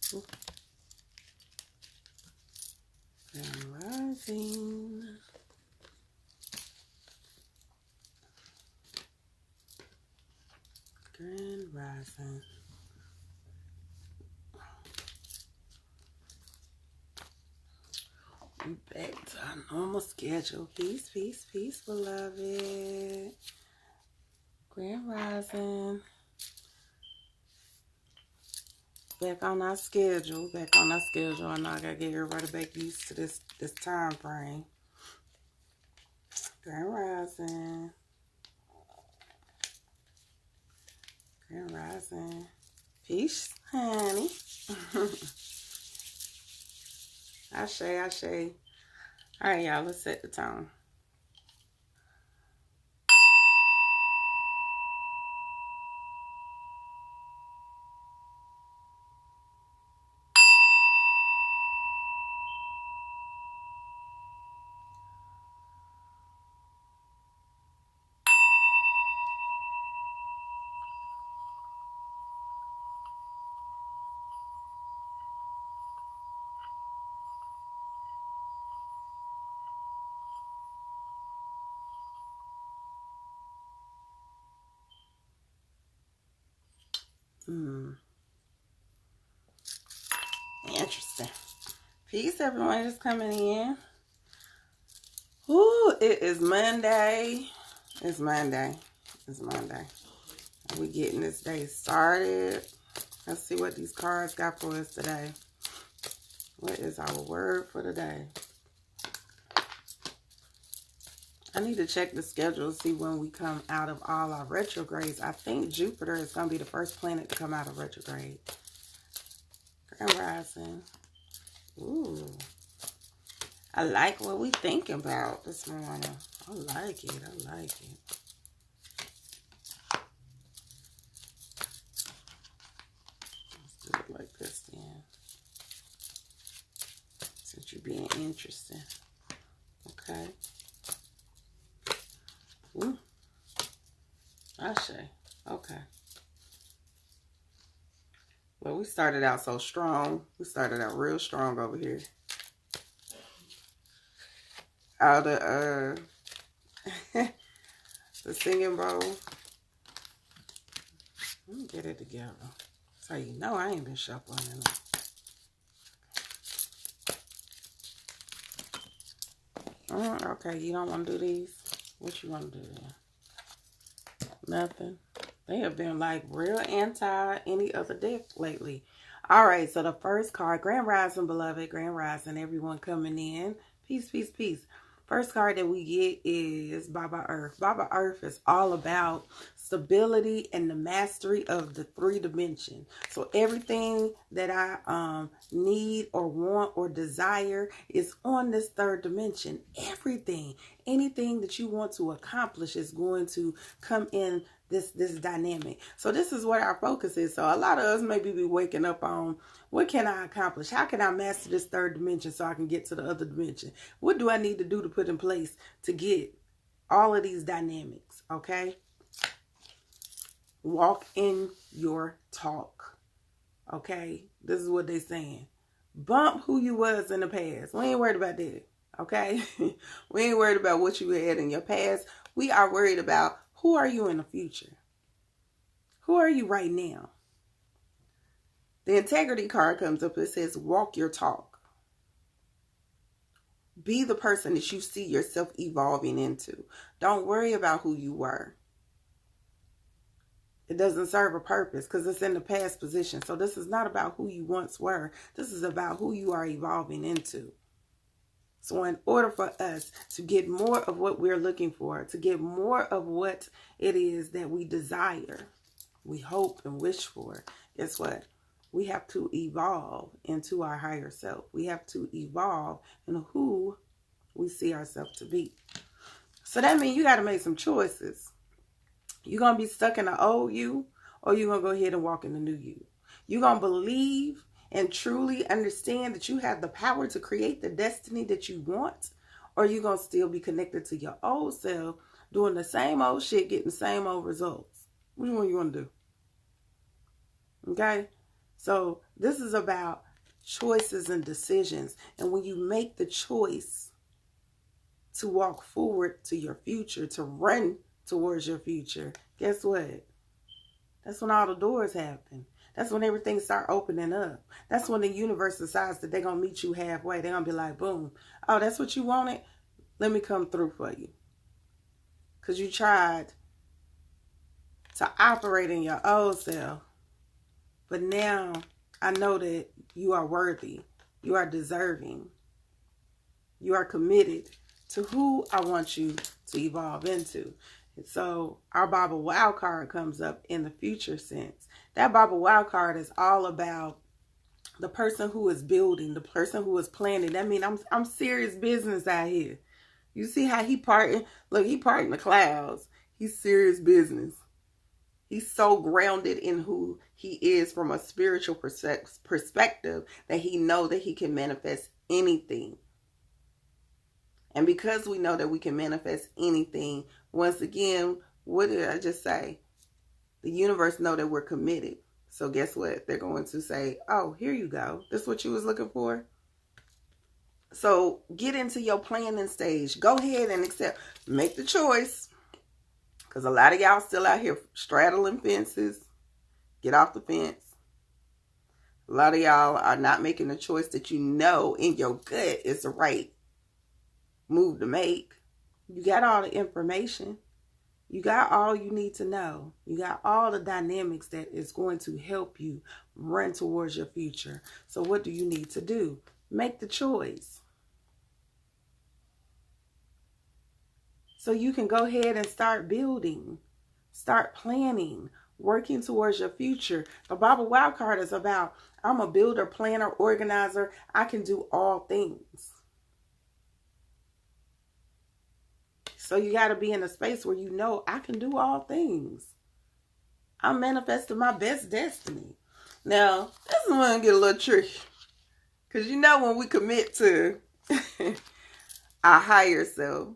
Grand Rising. Grand Rising. We back to our normal schedule. Peace, peace, peace, beloved. Grand Rising. Back on our schedule. I know I gotta get everybody back used to this time frame. Grand Rising. Grand Rising. Peace, honey. Ashe. All right, y'all, let's set the tone. Interesting. Peace, everyone just coming in. Ooh, it is Monday. It's Monday. We getting this day started. Let's see what these cards got for us today. What is our word for today? I need to check the schedule, see when we come out of all our retrogrades. I think Jupiter is going to be the first planet to come out of retrograde. Grand Rising. Ooh. I like what we thinking about this morning. I like it. Let's do it like this then. Since you're being interesting. Okay. Ooh. Ashe. Okay. Well, we started out so strong. We started out real strong over here. Out of the singing bowl. Let me get it together. So you know I ain't been shuffling enough. Okay, you don't want to do these? What you want to do then? Nothing. They have been like real anti any other deck lately. All right, so the first card, Grand Rising, beloved. Grand Rising, everyone coming in. Peace, peace, peace. First card that we get is Baba Earth. Baba Earth is all about stability and the mastery of the 3 dimension. So everything that I need or want or desire is on this 3rd dimension. Everything, anything that you want to accomplish is going to come in this dynamic. So this is what our focus is. So a lot of us maybe be waking up on, what can I accomplish? How can I master this 3rd dimension so I can get to the other dimension? What do I need to do to put in place to get all of these dynamics? Okay. Walk in your talk. Okay. This is what they're saying. Bump who you was in the past. We ain't worried about that. Okay. We ain't worried about what you had in your past. We are worried about, who are you in the future? Who are you right now? The integrity card comes up. It says, walk your talk. Be the person that you see yourself evolving into. Don't worry about who you were. It doesn't serve a purpose because it's in the past position. So this is not about who you once were. This is about who you are evolving into. So in order for us to get more of what we're looking for, to get more of what it is that we desire, we hope and wish for, guess what? We have to evolve into our higher self. We have to evolve in who we see ourselves to be. So that means you got to make some choices. You're going to be stuck in the old you, or you're going to go ahead and walk in the new you. You're going to believe and truly understand that you have the power to create the destiny that you want, or you're going to still be connected to your old self, doing the same old shit, getting the same old results. Which one you want to do? Okay? So this is about choices and decisions. And when you make the choice to walk forward to your future, to run towards your future, guess what? That's when all the doors happen. That's when everything start opening up. That's when the universe decides that they're going to meet you halfway. They're going to be like, boom. Oh, that's what you wanted? Let me come through for you. Because you tried to operate in your old self. But now I know that you are worthy. You are deserving. You are committed to who I want you to evolve into. And so our Bible Wild card comes up in the future sense. That Bible Wild card is all about the person who is building, the person who is planning. That means I'm serious business out here. You see how he parting? Look, he parting the clouds. He's serious business. He's so grounded in who he is from a spiritual perspective that he knows that he can manifest anything. And because we know that we can manifest anything, once again, what did I just say? The universe know that we're committed. So guess what? They're going to say, oh, here you go. This is what you was looking for. So get into your planning stage. Go ahead and accept. Make the choice. Because a lot of y'all still out here straddling fences. Get off the fence. A lot of y'all are not making the choice that you know in your gut is the right move to make. You got all the information. You got all you need to know. You got all the dynamics that is going to help you run towards your future. So what do you need to do? Make the choice. So you can go ahead and start building, start planning, working towards your future. The Bible Wild card is about, I'm a builder, planner, organizer. I can do all things. So you got to be in a space where you know I can do all things. I'm manifesting my best destiny. Now, this is when I get a little tricky. Because you know when we commit to our higher self,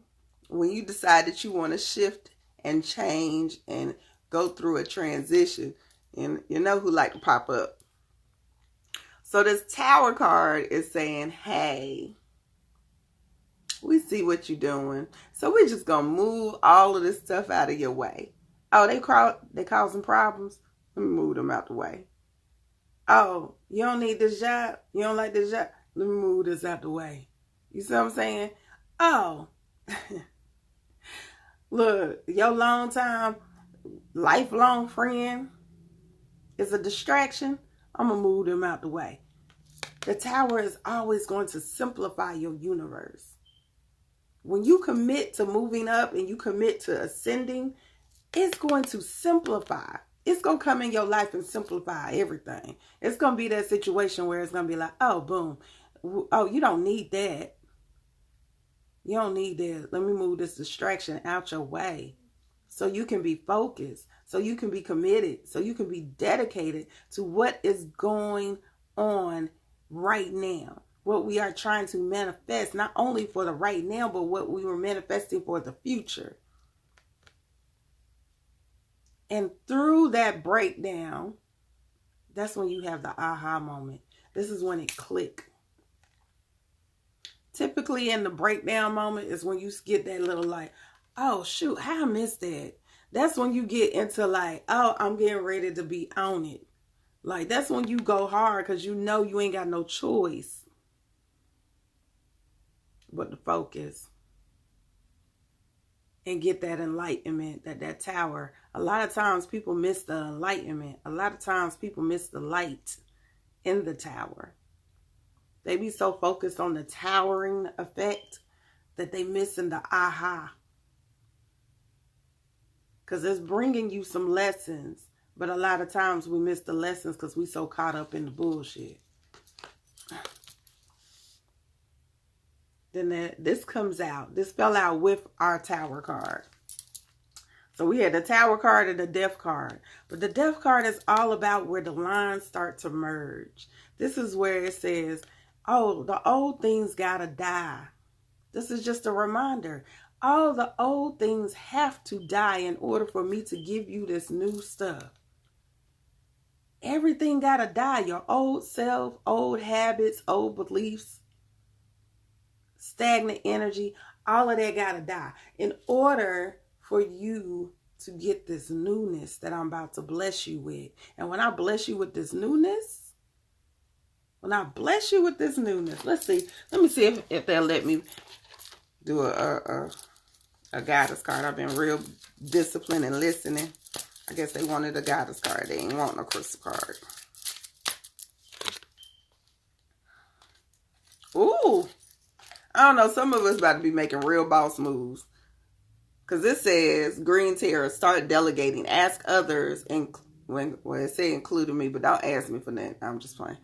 when you decide that you want to shift and change and go through a transition, and you know who like to pop up. So this Tower card is saying, hey, we see what you're doing. So we're just going to move all of this stuff out of your way. Oh, they causing problems? Let me move them out the way. Oh, you don't need this job? You don't like this job? Let me move this out the way. You see what I'm saying? Oh, look, your long time, lifelong friend is a distraction. I'm going to move them out the way. The Tower is always going to simplify your universe. When you commit to moving up and you commit to ascending, it's going to simplify. It's going to come in your life and simplify everything. It's going to be that situation where it's going to be like, oh, boom. Oh, you don't need that. You don't need that. Let me move this distraction out your way so you can be focused, so you can be committed, so you can be dedicated to what is going on right now. What we are trying to manifest, not only for the right now, but what we were manifesting for the future. And through that breakdown, that's when you have the aha moment. This is when it clicked. Typically in the breakdown moment is when you get that little like, oh shoot, how I missed that? That's when you get into like, oh, I'm getting ready to be on it. Like that's when you go hard because you know you ain't got no choice but to focus and get that enlightenment, that tower. A lot of times people miss the enlightenment. A lot of times people miss the light in the tower. They be so focused on the towering effect that they missing the aha. Because it's bringing you some lessons. But a lot of times we miss the lessons because we so caught up in the bullshit. Then this comes out. This fell out with our Tower card. So we had the Tower card and the Death card. But the Death card is all about where the lines start to merge. This is where it says, oh, the old things gotta die. This is just a reminder. All the old things have to die in order for me to give you this new stuff. Everything gotta die. Your old self, old habits, old beliefs, stagnant energy, all of that gotta die in order for you to get this newness that I'm about to bless you with. And when I bless you with this newness, let's see. Let me see if they'll let me do a guidance card. I've been real disciplined and listening. I guess they wanted a guidance card. They ain't want no crystal card. Ooh. I don't know. Some of us about to be making real boss moves. Because this says, Green Terror, start delegating. Ask others, well, it said including me, but don't ask me for that. I'm just playing.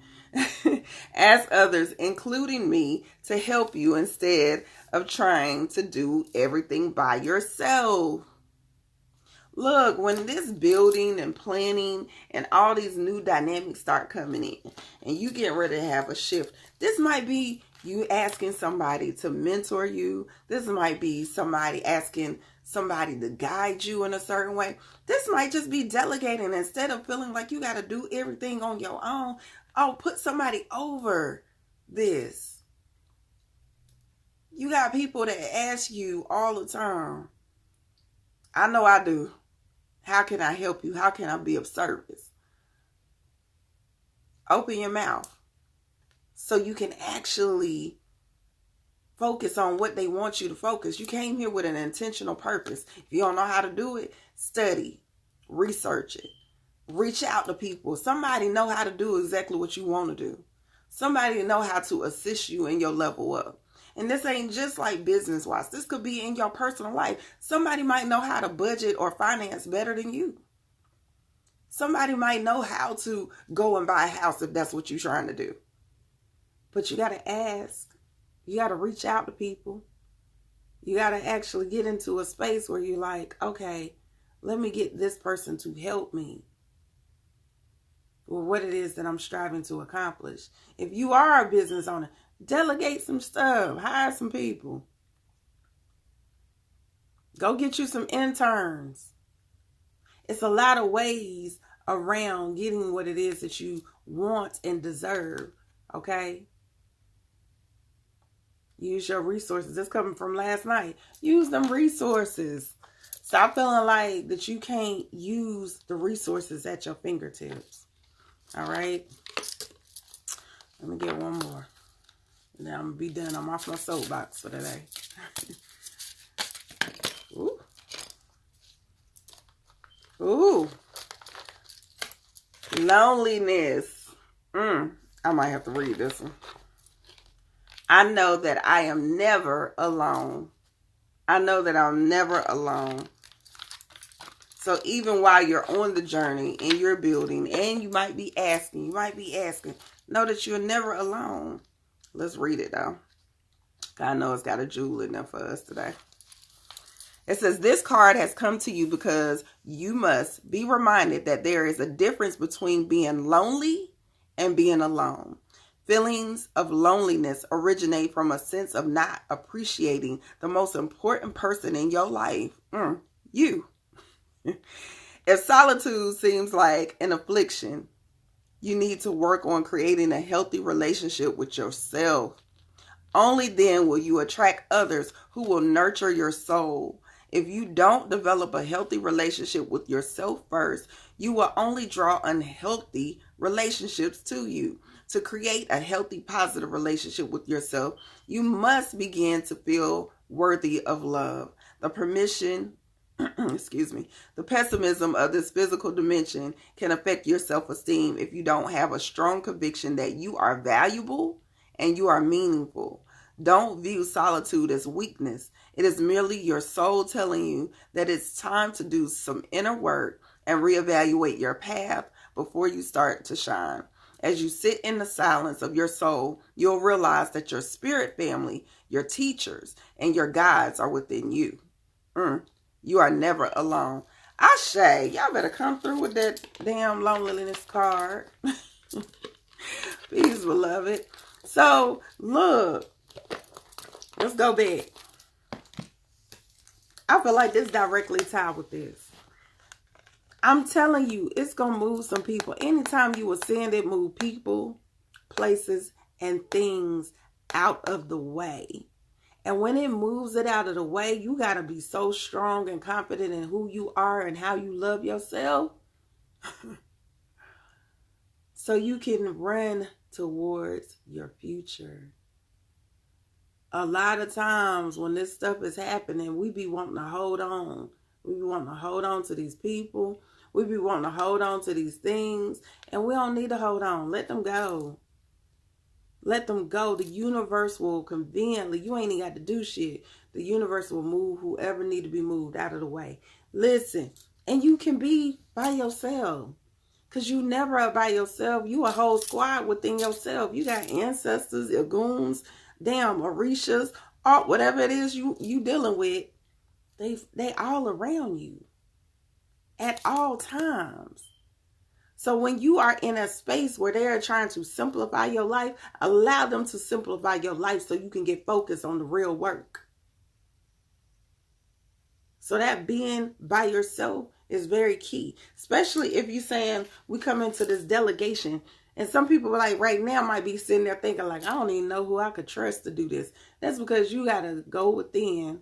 Ask others, including me, to help you instead of trying to do everything by yourself. Look, when this building and planning and all these new dynamics start coming in and you get ready to have a shift, this might be you asking somebody to mentor you. This might be somebody asking somebody to guide you in a certain way. This might just be delegating instead of feeling like you got to do everything on your own. Oh, put somebody over this. You got people that ask you all the time. I know I do. How can I help you? How can I be of service? Open your mouth so you can actually focus on what they want you to focus. You came here with an intentional purpose. If you don't know how to do it, study, research it, reach out to people. Somebody know how to do exactly what you want to do. Somebody know how to assist you in your level up. And this ain't just like business-wise. This could be in your personal life. Somebody might know how to budget or finance better than you. Somebody might know how to go and buy a house if that's what you're trying to do. But you got to ask. You got to reach out to people. You got to actually get into a space where you're like, okay, let me get this person to help me with what it is that I'm striving to accomplish. If you are a business owner, delegate some stuff. Hire some people. Go get you some interns. It's a lot of ways around getting what it is that you want and deserve. Okay? Use your resources. This coming from last night. Use them resources. Stop feeling like that you can't use the resources at your fingertips. All right? Let me get one more. Now I'm going to be done. I'm off my soapbox for today. Ooh. Ooh. Loneliness. I might have to read this one. I know that I am never alone. I know that I'm never alone. So even while you're on the journey and you're building and you might be asking, know that you're never alone. Let's read it though. I know it's got a jewel in there for us today. It says, this card has come to you because you must be reminded that there is a difference between being lonely and being alone. Feelings of loneliness originate from a sense of not appreciating the most important person in your life. You. If solitude seems like an affliction, you need to work on creating a healthy relationship with yourself. Only then will you attract others who will nurture your soul. If you don't develop a healthy relationship with yourself first, you will only draw unhealthy relationships to you. To create a healthy, positive relationship with yourself, you must begin to feel worthy of love. The pessimism of this physical dimension can affect your self-esteem if you don't have a strong conviction that you are valuable and you are meaningful. Don't view solitude as weakness. It is merely your soul telling you that it's time to do some inner work and reevaluate your path before you start to shine. As you sit in the silence of your soul, you'll realize that your spirit family, your teachers, and your guides are within you. You are never alone. Ashe, y'all better come through with that damn loneliness card. Peace, beloved. So, look. Let's go back. I feel like this directly tied with this. I'm telling you, it's going to move some people. Anytime you will send it, move people, places, and things out of the way. And when it moves it out of the way, you got to be so strong and confident in who you are and how you love yourself. So you can run towards your future. A lot of times when this stuff is happening, we be wanting to hold on. We be wanting to hold on to these people. We be wanting to hold on to these things. And we don't need to hold on. Let them go. Let them go. The universe will conveniently, you ain't even got to do shit. The universe will move whoever need to be moved out of the way. Listen, and you can be by yourself. Because you never are by yourself. You a whole squad within yourself. You got ancestors, goons, damn, Orishas, or whatever it is you dealing with. They all around you at all times. So when you are in a space where they're trying to simplify your life, allow them to simplify your life so you can get focused on the real work. So that being by yourself is very key, especially if you're saying we come into this delegation. And some people like right now might be sitting there thinking like, I don't even know who I could trust to do this. That's because you got to go within,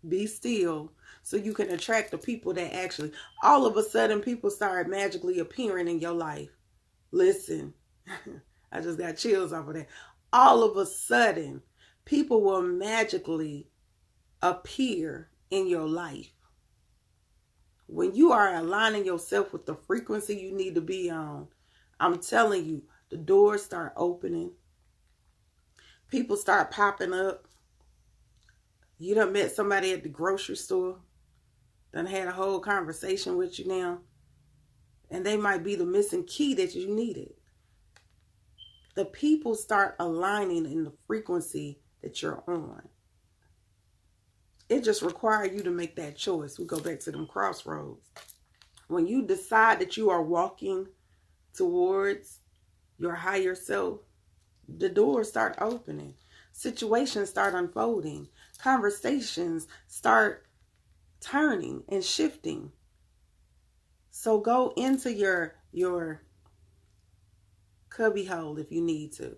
be still, so you can attract the people that actually, all of a sudden people start magically appearing in your life. Listen, I just got chills off of that. All of a sudden, people will magically appear in your life. When you are aligning yourself with the frequency you need to be on, I'm telling you, the doors start opening. People start popping up. You done met somebody at the grocery store, done had a whole conversation with you now, and they might be the missing key that you needed. The people start aligning in the frequency that you're on. It just requires you to make that choice. We go back to them crossroads. When you decide that you are walking towards your higher self, the doors start opening. Situations start unfolding. Conversations start turning and shifting. So go into your cubby hole if you need to.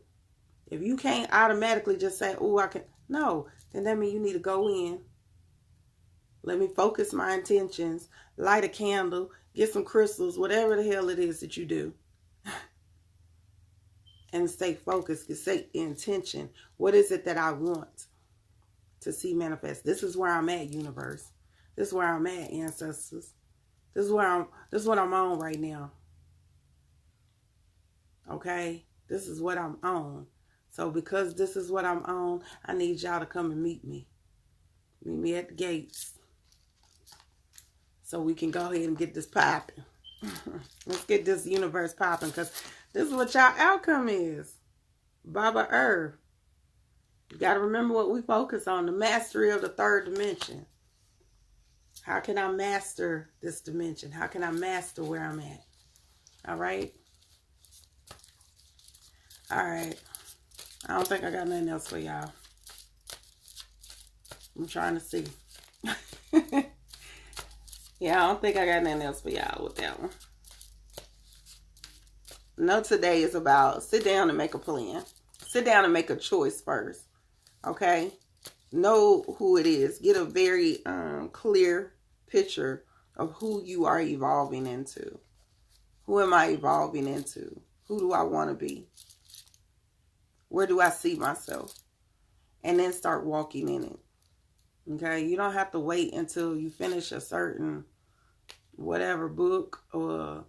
If you can't automatically just say, oh, I can. No, then that means you need to go in. Let me focus my intentions, light a candle, get some crystals, whatever the hell it is that you do. And stay focused, set the intention. What is it that I want to see manifest? This is where I'm at, universe. This is where I'm at, ancestors. This is what I'm on right now. Okay? This is what I'm on. So because this is what I'm on, I need y'all to come and meet me. Meet me at the gates. So we can go ahead and get this popping. Let's get this universe popping, because this is what y'all outcome is. Baba Earth. You got to remember what we focus on, the mastery of the third dimension. How can I master this dimension? How can I master where I'm at? All right? All right. I don't think I got nothing else for y'all. I'm trying to see. Yeah, I don't think I got nothing else for y'all with that one. No, today is about sit down and make a plan. Sit down and make a choice first. Okay? Know who it is. Get a very clear picture of who you are evolving into. Who am I evolving into? Who do I want to be? Where do I see myself? And then start walking in it. Okay? You don't have to wait until you finish a certain whatever book, or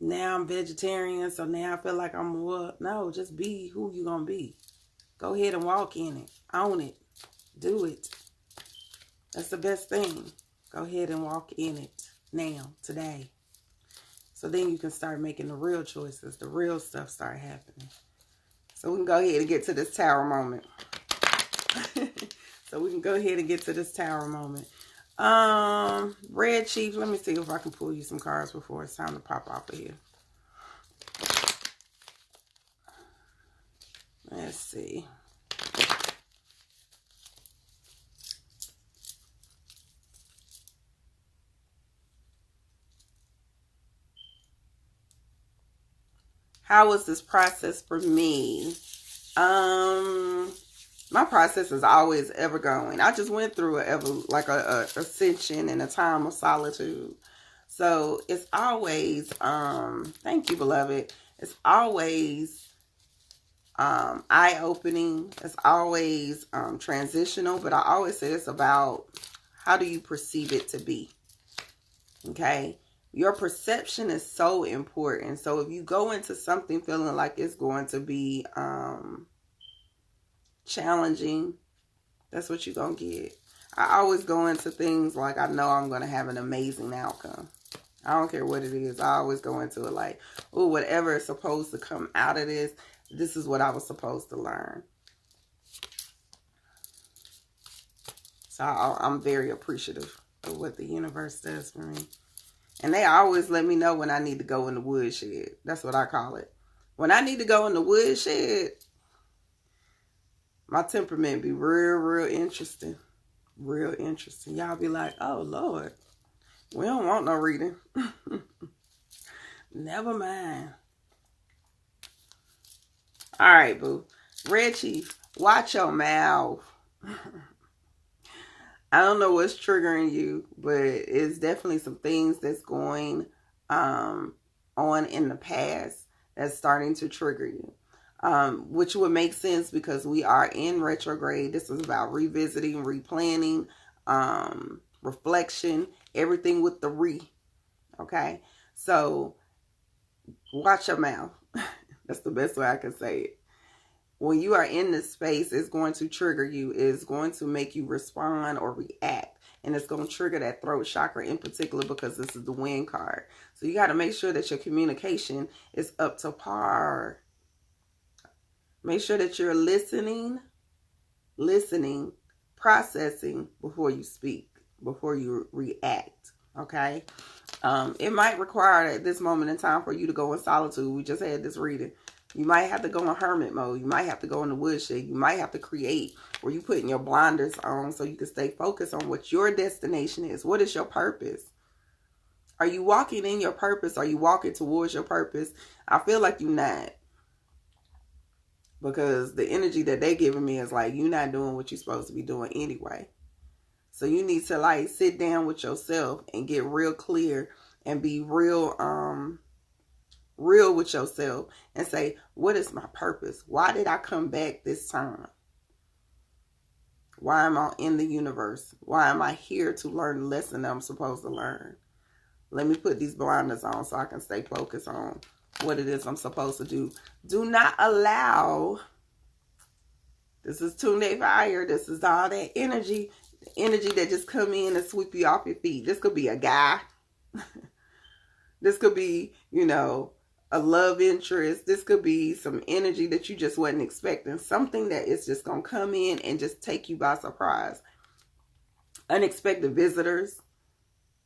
now I'm vegetarian, so now I feel like I'm more. No, just be who you're going to be. Go ahead and walk in it. Own it. Do it. That's the best thing. Go ahead and walk in it now, today. So then you can start making the real choices. The real stuff start happening. So we can go ahead and get to this tower moment. Red Chief, let me see if I can pull you some cards before it's time to pop off of here. Let's see. How was this process for me? My process is always ever going. I just went through a ascension and a time of solitude. So it's always, thank you, beloved. It's always eye-opening. It's always transitional, but I always say it's about how do you perceive it to be. Okay? Your perception is so important. So if you go into something feeling like it's going to be challenging, that's what you're going to get. I always go into things like I know I'm going to have an amazing outcome. I don't care what it is. I always go into it like, oh, whatever is supposed to come out of this, this is what I was supposed to learn. So I'm very appreciative of what the universe does for me. And they always let me know when I need to go in the woodshed. That's what I call it. When I need to go in the woodshed, my temperament be real interesting. Real interesting. Y'all be like, oh, Lord, we don't want no reading. Never mind. All right, boo. Red Chief, watch your mouth. I don't know what's triggering you, but it's definitely some things that's going on in the past that's starting to trigger you. Which would make sense because we are in retrograde. This is about revisiting, replanning, reflection, everything with the re. Okay? So, watch your mouth. That's the best way I can say it. When you are in this space, it's going to trigger you. It's going to make you respond or react. And it's going to trigger that throat chakra in particular because this is the wind card. So you got to make sure that your communication is up to par. Make sure that you're listening, processing before you speak, before you react. Okay? It might require at this moment in time for you to go in solitude. We just had this reading. You might have to go in hermit mode. You might have to go in the woodshed. You might have to create where you putting your blinders on so you can stay focused on what your destination is. What is your purpose? Are you walking in your purpose? Are you walking towards your purpose? I feel like you're not. Because the energy that they giving me is like, you're not doing what you're supposed to be doing anyway. So you need to like sit down with yourself and get real clear and be real with yourself and say, what is my purpose? Why did I come back this time? Why am I in the universe? Why am I here to learn the lesson that I'm supposed to learn? Let me put these blinders on so I can stay focused on what it is I'm supposed to do. Do not allow, this is Tunde Fire, this is all that energy that just come in and sweep you off your feet. This could be a guy. This could be, a love interest. This could be some energy that you just wasn't expecting. Something that is just going to come in and just take you by surprise. Unexpected visitors.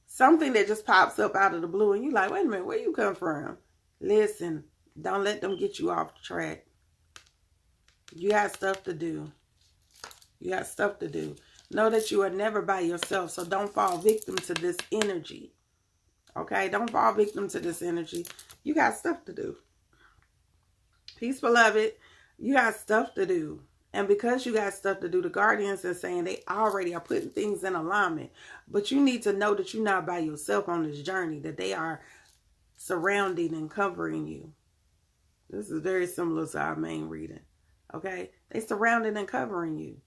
Something that just pops up out of the blue and you're like, wait a minute, where you come from? Listen, don't let them get you off track. You got stuff to do. You got stuff to do. Know that you are never by yourself, so don't fall victim to this energy. Okay? Don't fall victim to this energy. You got stuff to do. Peace, beloved. You got stuff to do. And because you got stuff to do, the guardians are saying they already are putting things in alignment. But you need to know that you're not by yourself on this journey, that they are surrounding and covering you. This is very similar to our main reading. Okay? They surrounding and covering you.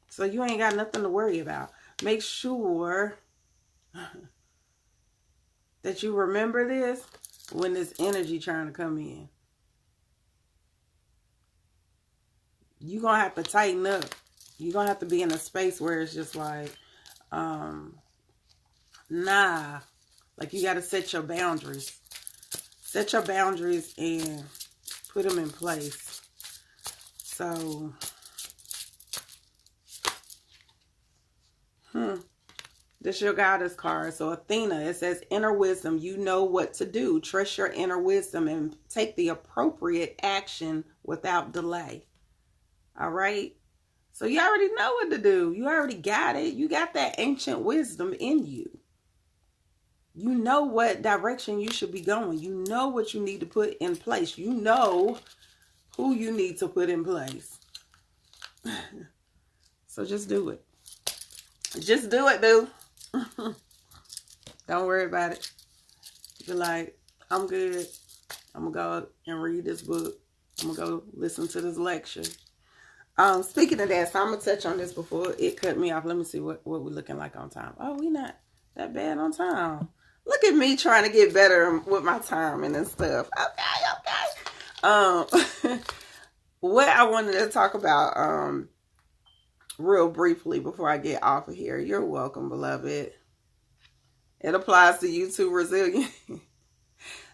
So you ain't got nothing to worry about. Make sure that you remember this when this energy trying to come in. You're going to have to tighten up. You're going to have to be in a space where it's just like, nah. Like you got to set your boundaries. Set your boundaries and put them in place. So, this is your goddess card. So Athena, it says inner wisdom. You know what to do. Trust your inner wisdom and take the appropriate action without delay. All right. So you already know what to do. You already got it. You got that ancient wisdom in you. You know what direction you should be going. You know what you need to put in place. You know who you need to put in place. So just do it. Just do it, dude. Don't worry about it. Be like, I'm good. I'm going to go and read this book. I'm going to go listen to this lecture. Speaking of that, so I'm going to touch on this before it cut me off. Let me see what we're looking like on time. Oh, we not that bad on time. Look at me trying to get better with my timing and stuff. Okay. What I wanted to talk about real briefly before I get off of here. You're welcome, beloved. It applies to you too, resilient.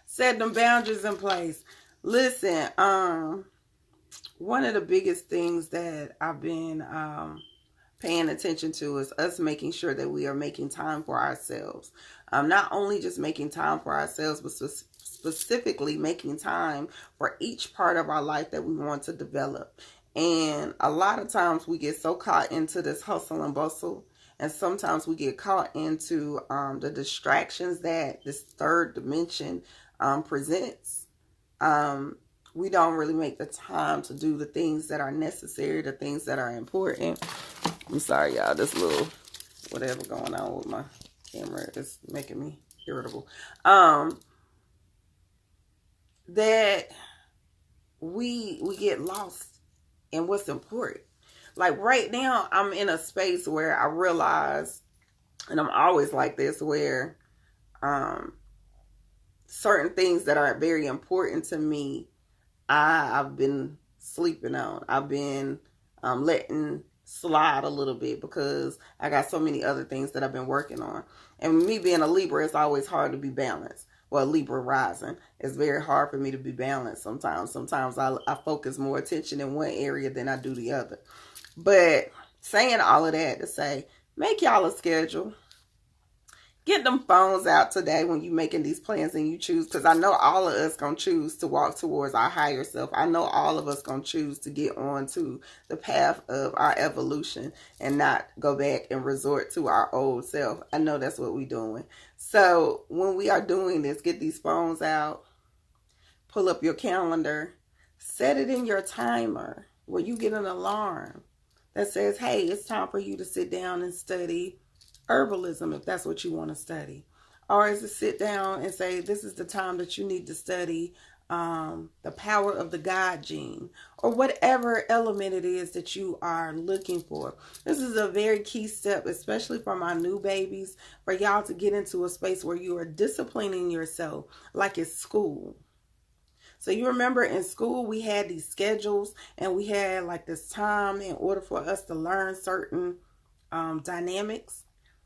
Set them boundaries in place. Listen, one of the biggest things that I've been paying attention to is us making sure that we are making time for ourselves. Not only just making time for ourselves, but specifically making time for each part of our life that we want to develop. And a lot of times we get so caught into this hustle and bustle, and sometimes we get caught into the distractions that this third dimension presents. We don't really make the time to do the things that are necessary, the things that are important. I'm sorry, y'all. This little whatever going on with my camera is making me irritable. That we get lost in what's important. Like right now, I'm in a space where I realize, and I'm always like this, where certain things that are very important to me, I've been sleeping on. I've been letting slide a little bit because I got so many other things that I've been working on. And me being a Libra, it's always hard to be balanced. Well, Libra rising, it's very hard for me to be balanced sometimes. Sometimes I focus more attention in one area than I do the other. But saying all of that to say, make y'all a schedule. Get them phones out today when you're making these plans and you choose, because I know all of us going to choose to walk towards our higher self. I know all of us going to choose to get on to the path of our evolution and not go back and resort to our old self. I know that's what we're doing. So when we are doing this, get these phones out, pull up your calendar, set it in your timer where you get an alarm that says, hey, it's time for you to sit down and study herbalism if that's what you want to study. Or is it sit down and say, this is the time that you need to study the power of the God gene, or whatever element it is that you are looking for. This is a very key step, especially for my new babies, for y'all to get into a space where you are disciplining yourself like it's school. So you remember in school, we had these schedules and we had like this time in order for us to learn certain dynamics.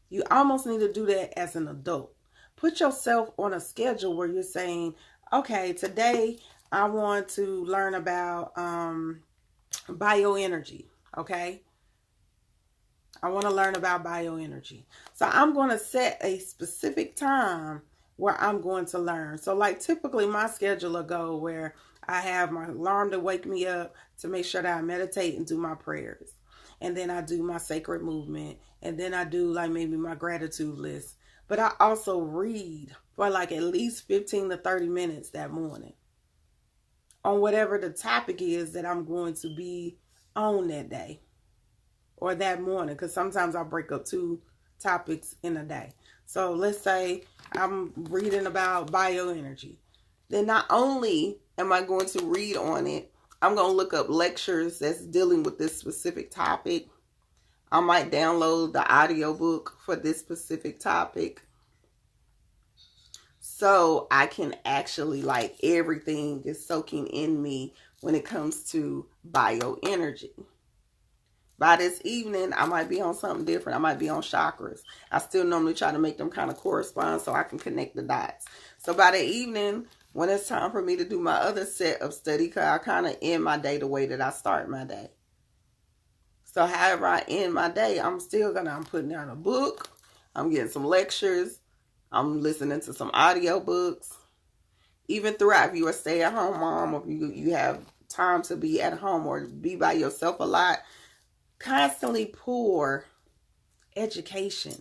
You almost need to do that as an adult. Put yourself on a schedule where you're saying, okay, today I want to learn about bioenergy. Okay. I want to learn about bioenergy. So I'm going to set a specific time where I'm going to learn. So like typically my schedule will go where I have my alarm to wake me up to make sure that I meditate and do my prayers. And then I do my sacred movement. And then I do like maybe my gratitude list. But I also read for like at least 15 to 30 minutes that morning on whatever the topic is that I'm going to be on that day or that morning. Because sometimes I'll break up 2 topics in a day. So let's say I'm reading about bioenergy. Then not only am I going to read on it, I'm going to look up lectures that's dealing with this specific topic. I might download the audiobook for this specific topic. So I can actually, like, everything is soaking in me when it comes to bioenergy. By this evening, I might be on something different. I might be on chakras. I still normally try to make them kind of correspond so I can connect the dots. So by the evening, when it's time for me to do my other set of study, because I kind of end my day the way that I start my day. So however I end my day, I'm putting down a book. I'm getting some lectures. I'm listening to some audio books. Even throughout, if you're a stay-at-home mom, or if you have time to be at home or be by yourself a lot, constantly pour education,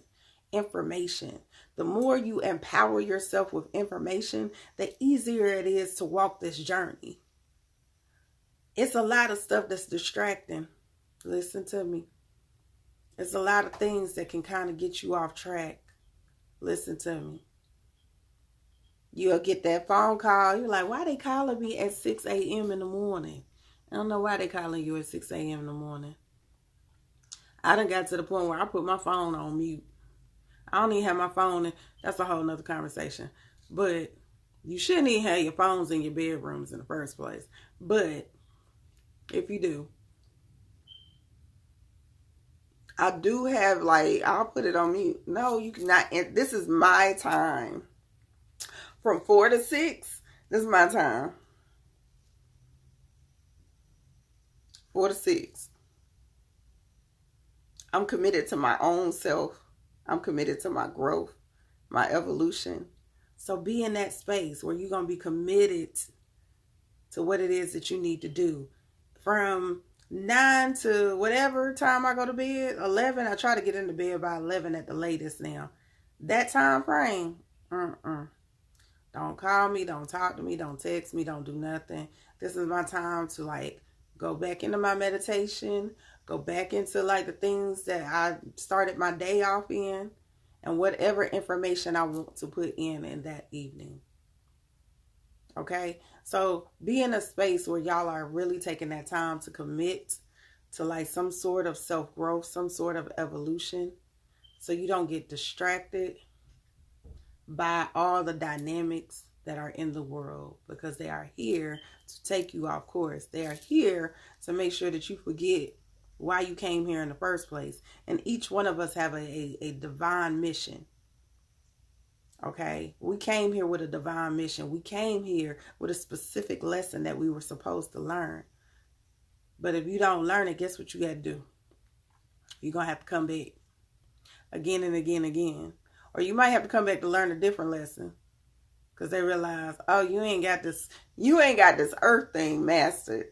information. The more you empower yourself with information, the easier it is to walk this journey. It's a lot of stuff that's distracting. Listen to me. It's a lot of things that can kind of get you off track. Listen to me. You'll get that phone call. You're like, why they calling me at 6 a.m. in the morning? I don't know why they calling you at 6 a.m. in the morning. I done got to the point where I put my phone on mute. I don't even have my phone in. That's a whole nother conversation. But you shouldn't even have your phones in your bedrooms in the first place. But if you do, I do have, like, I'll put it on mute. No, you cannot. This is my time. From 4 to 6, this is my time. 4 to 6. I'm committed to my own self. I'm committed to my growth, my evolution. So be in that space where you're going to be committed to what it is that you need to do. From 9 to whatever time I go to bed, 11, I try to get into bed by 11 at the latest now. That time frame, don't call me, don't talk to me, don't text me, don't do nothing. This is my time to, like, go back into my meditation, go back into, like, the things that I started my day off in, and whatever information I want to put in that evening. Okay? So be in a space where y'all are really taking that time to commit to, like, some sort of self-growth, some sort of evolution, so you don't get distracted by all the dynamics that are in the world, because they are here to take you off course. They are here to make sure that you forget why you came here in the first place. And each one of us have a divine mission. Okay? We came here with a divine mission. We came here with a specific lesson that we were supposed to learn. But if you don't learn it, guess what you got to do? You're going to have to come back again and again and again. Or you might have to come back to learn a different lesson. Because they realize, oh, you ain't got this earth thing mastered.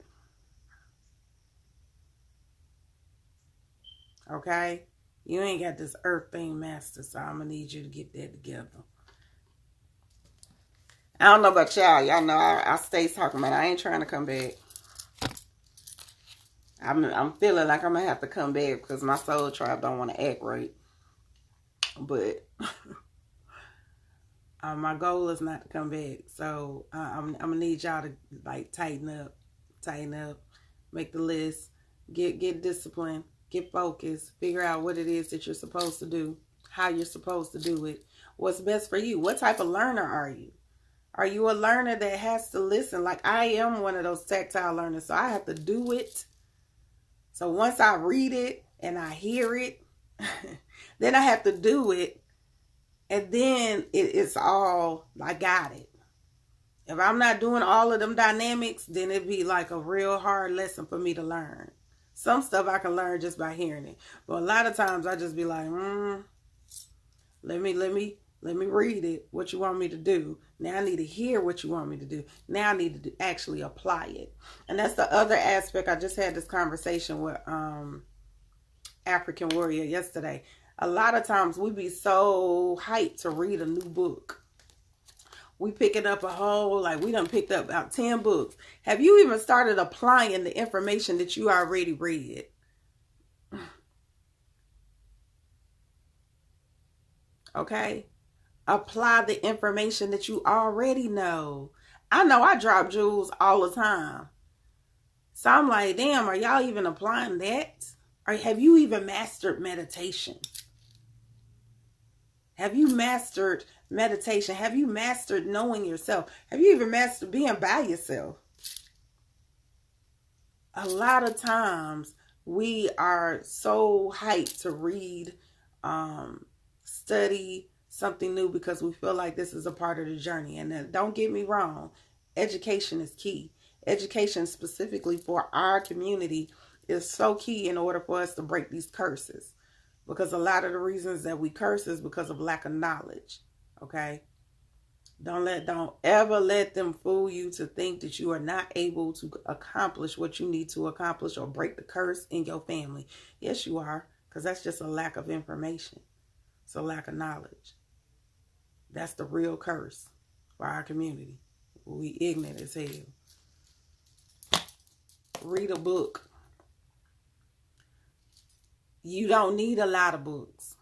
Okay? You ain't got this earth thing mastered, so I'm going to need you to get that together. I don't know about y'all. Y'all know I stay talking about it. I ain't trying to come back. I'm feeling like I'm going to have to come back because my soul tribe don't want to act right. But my goal is not to come back. So I'm going to need y'all to, like, tighten up, make the list, get disciplined, get focused, figure out what it is that you're supposed to do, how you're supposed to do it, what's best for you. What type of learner are you? Are you a learner that has to listen? Like, I am one of those tactile learners, so I have to do it. So once I read it and I hear it, then I have to do it. And then it's all, I got it. If I'm not doing all of them dynamics, then it'd be like a real hard lesson for me to learn. Some stuff I can learn just by hearing it. But a lot of times I just be like, let me read it. What you want me to do? Now I need to hear what you want me to do. Now I need to actually apply it. And that's the other aspect. I just had this conversation with African Warrior yesterday. A lot of times we be so hyped to read a new book. We picking up a whole, like, we done picked up about 10 books. Have you even started applying the information that you already read? Okay? Apply the information that you already know. I know I drop jewels all the time. So I'm like, damn, are y'all even applying that? Or have you even mastered meditation? Have you mastered meditation? Have you mastered knowing yourself? Have you even mastered being by yourself? A lot of times we are so hyped to read, study something new because we feel like this is a part of the journey. And then, don't get me wrong, education is key. Education specifically for our community is so key in order for us to break these curses. Because a lot of the reasons that we curse is because of lack of knowledge. Okay? Don't ever let them fool you to think that you are not able to accomplish what you need to accomplish or break the curse in your family. Yes, you are. Because that's just a lack of information. It's a lack of knowledge. That's the real curse for our community. We ignorant as hell. Read a book. You don't need a lot of books.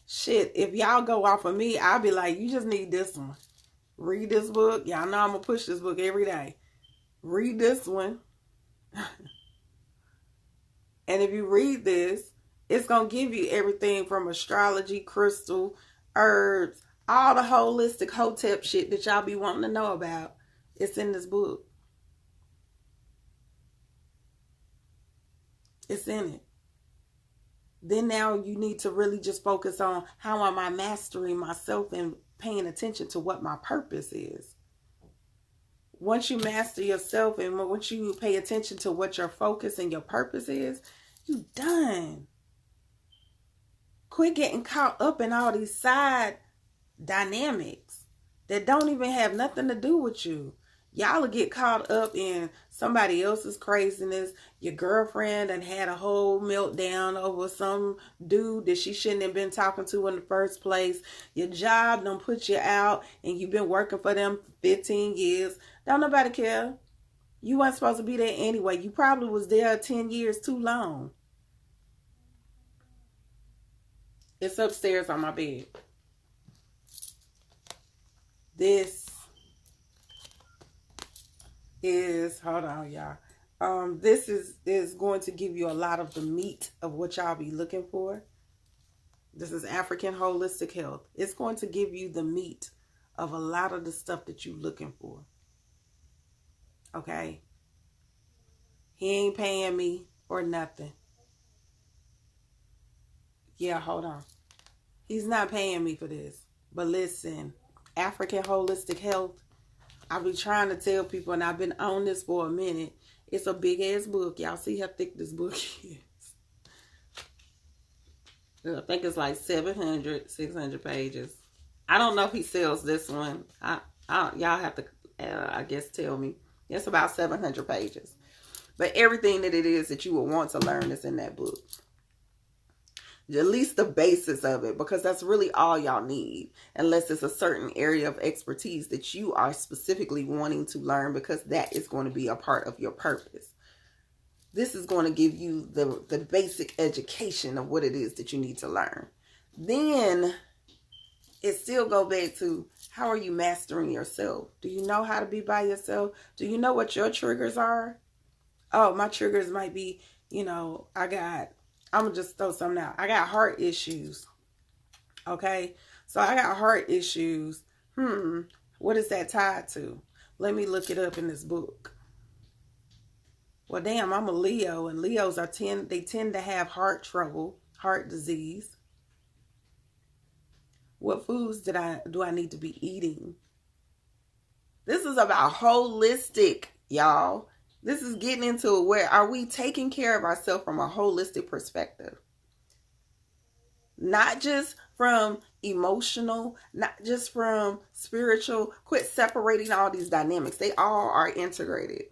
Shit, if y'all go off of me, I'll be like, you just need this one. Read this book. Y'all know I'm going to push this book every day. Read this one. And if you read this, it's going to give you everything from astrology, crystal, herbs, all the holistic hotep shit that y'all be wanting to know about. It's in this book. It's in it. Then now you need to really just focus on how am I mastering myself and paying attention to what my purpose is. Once you master yourself and once you pay attention to what your focus and your purpose is, you done. Quit getting caught up in all these side dynamics that don't even have nothing to do with you. Y'all will get caught up in somebody else's craziness. Your girlfriend and had a whole meltdown over some dude that she shouldn't have been talking to in the first place. Your job done put you out and you've been working for them for 15 years. Don't nobody care. You weren't supposed to be there anyway. You probably was there 10 years too long. It's upstairs on my bed. This is, hold on y'all. This is going to give you a lot of the meat of what y'all be looking for. This is African Holistic Health. It's going to give you the meat of a lot of the stuff that you're looking for. Okay? He ain't paying me or nothing. Yeah, hold on. He's not paying me for this. But listen, African Holistic Health, I be trying to tell people, and I've been on this for a minute. It's a big ass book. Y'all see how thick this book is. I think it's like 700, 600 pages. I don't know if he sells this one. Y'all have to, I guess, tell me. It's about 700 pages. But everything that it is that you will want to learn is in that book. At least the basis of it, because that's really all y'all need, unless it's a certain area of expertise that you are specifically wanting to learn, because that is going to be a part of your purpose. This is going to give you the basic education of what it is that you need to learn. Then it still go back to, how are you mastering yourself? Do you know how to be by yourself? Do you know what your triggers are? Oh, my triggers might be, I'm going to just throw something out. I got heart issues. Okay. So I got heart issues. What is that tied to? Let me look it up in this book. Well, damn, I'm a Leo, and Leos tend to have heart trouble, heart disease. What foods do I need to be eating? This is about holistic, y'all. This is getting into where are we taking care of ourselves from a holistic perspective. Not just from emotional, not just from spiritual. Quit separating all these dynamics. They all are integrated.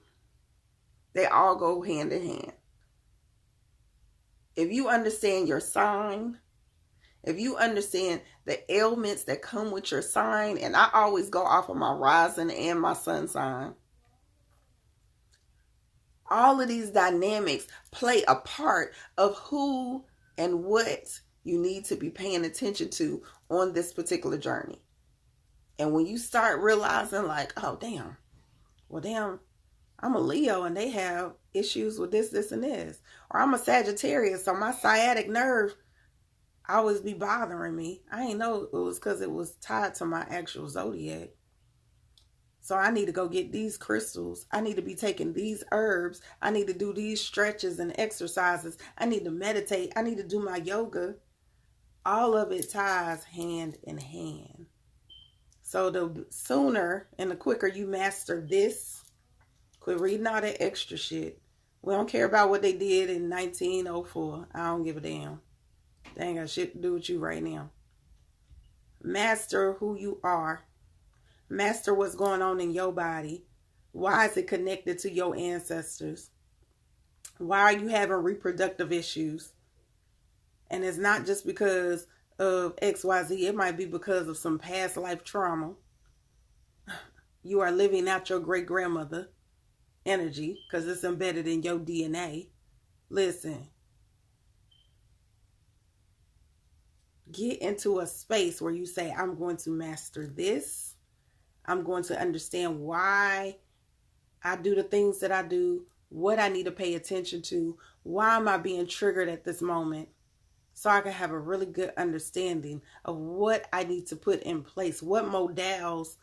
They all go hand in hand. If you understand your sign, if you understand the ailments that come with your sign, and I always go off of my rising and my sun sign. All of these dynamics play a part of who and what you need to be paying attention to on this particular journey. And when you start realizing like, oh, damn, I'm a Leo and they have issues with this, and this. Or I'm a Sagittarius, so my sciatic nerve always be bothering me. I ain't know it was because it was tied to my actual zodiac. So I need to go get these crystals. I need to be taking these herbs. I need to do these stretches and exercises. I need to meditate. I need to do my yoga. All of it ties hand in hand. So the sooner and the quicker you master this, quit reading all that extra shit. We don't care about what they did in 1904. I don't give a damn. They ain't got shit to do with you right now. Master who you are. Master what's going on in your body. Why is it connected to your ancestors? Why are you having reproductive issues? And it's not just because of XYZ. It might be because of some past life trauma. You are living out your great grandmother energy because it's embedded in your DNA. Listen, get into a space where you say, I'm going to master this. I'm going to understand why I do the things that I do, what I need to pay attention to, why am I being triggered at this moment, so I can have a really good understanding of what I need to put in place, what modals.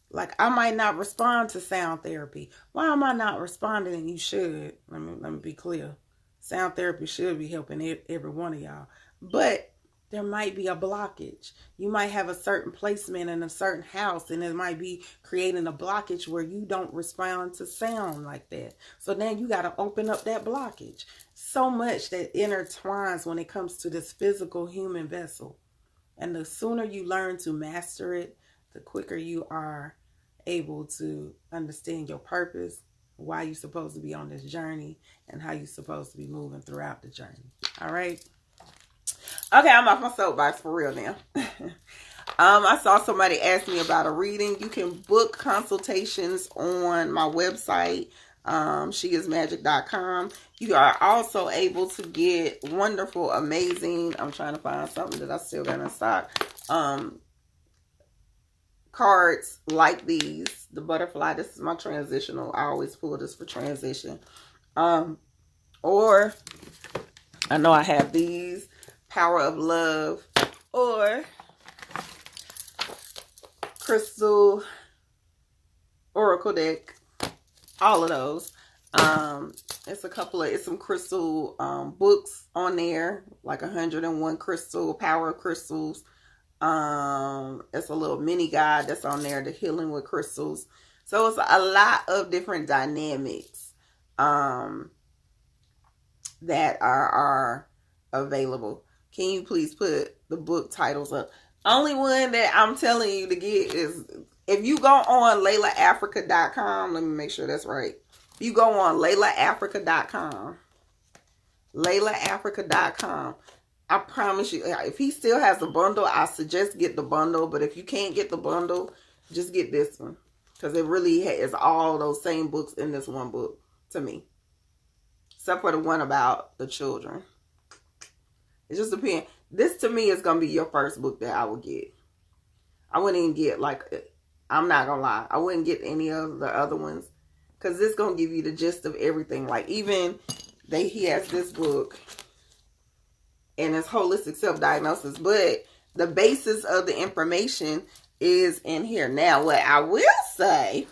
Like, I might not respond to sound therapy. Why am I not responding? And you should. Let me be clear. Sound therapy should be helping every one of y'all. But there might be a blockage. You might have a certain placement in a certain house, and it might be creating a blockage where you don't respond to sound like that. So then you got to open up that blockage. So much that intertwines when it comes to this physical human vessel. And the sooner you learn to master it, the quicker you are able to understand your purpose, why you're supposed to be on this journey, and how you're supposed to be moving throughout the journey. All right. Okay, I'm off my soapbox for real now. I saw somebody ask me about a reading. You can book consultations on my website, sheismagic.com. You are also able to get wonderful, amazing, I'm trying to find something that I still got in stock, cards like these. The butterfly, this is my transitional. I always pull this for transition. Or I know I have these, Power of Love, or Crystal Oracle deck. All of those. It's some crystal books on there, like 101 crystal, power of crystals. It's a little mini guide that's on there, the healing with crystals. So it's a lot of different dynamics that are available. Can you please put the book titles up? Only one that I'm telling you to get is, if you go on LaylaAfrica.com, let me make sure that's right. If you go on LaylaAfrica.com, LaylaAfrica.com, I promise you, if he still has the bundle, I suggest get the bundle. But if you can't get the bundle, just get this one. Because it really is all those same books in this one book to me. Except for the one about the children. It just depends. This to me is going to be your first book that I would get. I wouldn't even get, like, I'm not going to lie, I wouldn't get any of the other ones. Because this is going to give you the gist of everything. Like, even he has this book. And it's holistic self-diagnosis. But the basis of the information is in here. Now, what I will say,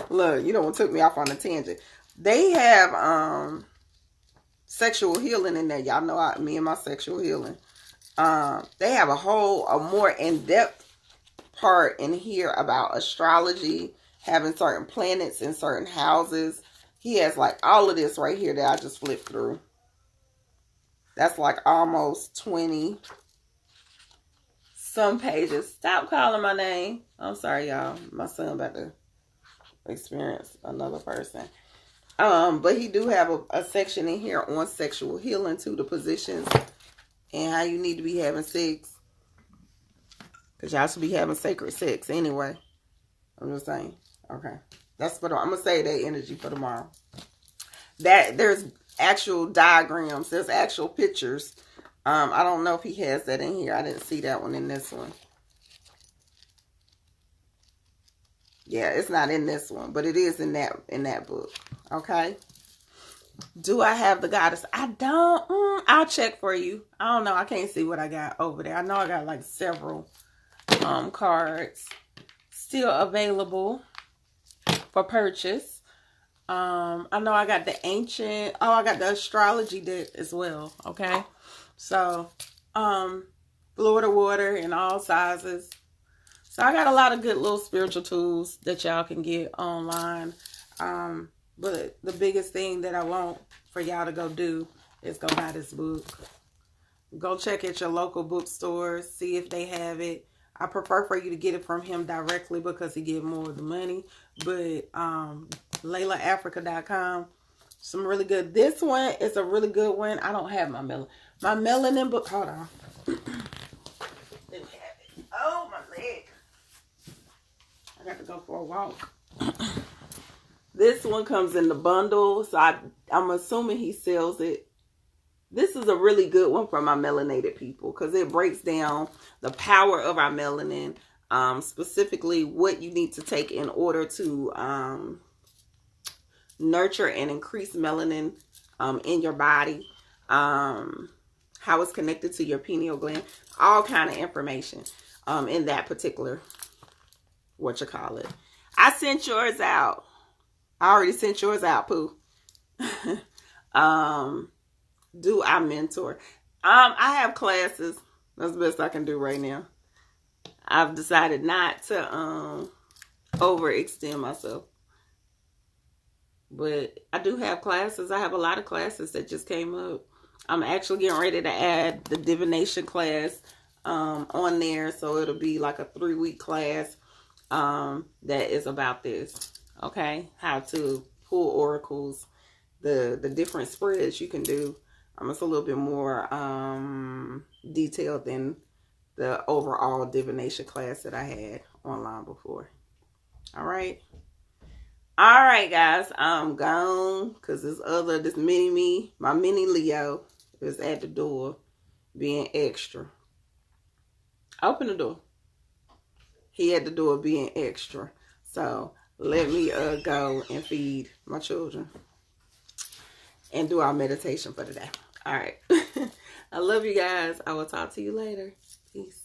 look, you know what took me off on a tangent. They have sexual healing in there. Y'all know me and my sexual healing. They have a more in-depth part in here about astrology, having certain planets in certain houses. He has like all of this right here that I just flipped through. That's like almost 20 some pages. Stop calling my name. I'm sorry, y'all. My son about to experience another person. But he do have a section in here on sexual healing too, the positions and how you need to be having sex. Because y'all should be having sacred sex anyway. I'm just saying. Okay. That's for I'm going to save that energy for tomorrow. There's actual diagrams. There's actual pictures. I don't know if he has that in here. I didn't see that one in this one. Yeah, it's not in this one, but it is in that book. Okay. Do I have the goddess? I don't. I'll check for you. I don't know. I can't see what I got over there. I know I got like several cards still available for purchase. I know I got the ancient. Oh, I got the astrology deck as well. Okay. So, Florida water in all sizes. So I got a lot of good little spiritual tools that y'all can get online. But the biggest thing that I want for y'all to go do is go buy this book. Go check at your local bookstores. See if they have it. I prefer for you to get it from him directly because he get more of the money. But LaylaAfrica.com, some really good. This one is a really good one. I don't have my My melanin book. Hold on. Oh, my leg. I got to go for a walk. This one comes in the bundle, so I'm assuming he sells it. This is a really good one for my melanated people because it breaks down the power of our melanin, specifically what you need to take in order to nurture and increase melanin in your body, how it's connected to your pineal gland, all kind of information in that particular, I sent yours out. I already sent yours out, Pooh. Do I mentor? I have classes. That's the best I can do right now. I've decided not to overextend myself. But I do have classes. I have a lot of classes that just came up. I'm actually getting ready to add the divination class on there. So it'll be like a 3-week class that is about this. Okay? How to pull oracles, the different spreads you can do. It's a little bit more detailed than the overall divination class that I had online before. All right. All right, guys. I'm gone because this mini me, my mini Leo, is at the door being extra. Open the door. He at the door being extra. So let me go and feed my children and do our meditation for today. All right. I love you guys. I will talk to you later. Peace.